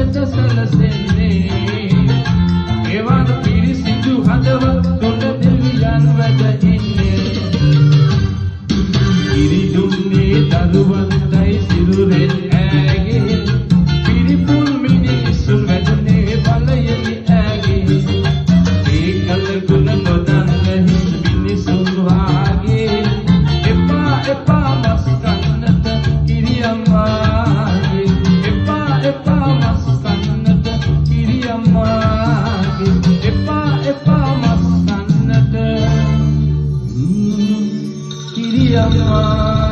සුවඳට සැලසෙන්නේ එවන් පිරිසිදු හදවත් තුළ දෙවියන් වැඩ ඉන්නේ කිරි දුන්නේ දරුවන්ටයි සිරුරෙන් ඈගේ පිරිපුන් මිනිසුන් වැඩනේ බලයෙහි ඈගේ ඒකල ගුණ නොදන්න හිස් මිනිසුන් වාගේ එපා එපා මස් කන්නට කිරි අම්මාගේ එපා එපා මස් කන්නට කිරි අම්මාගේ එපා එපා මස් කන්නට කිරි අම්මා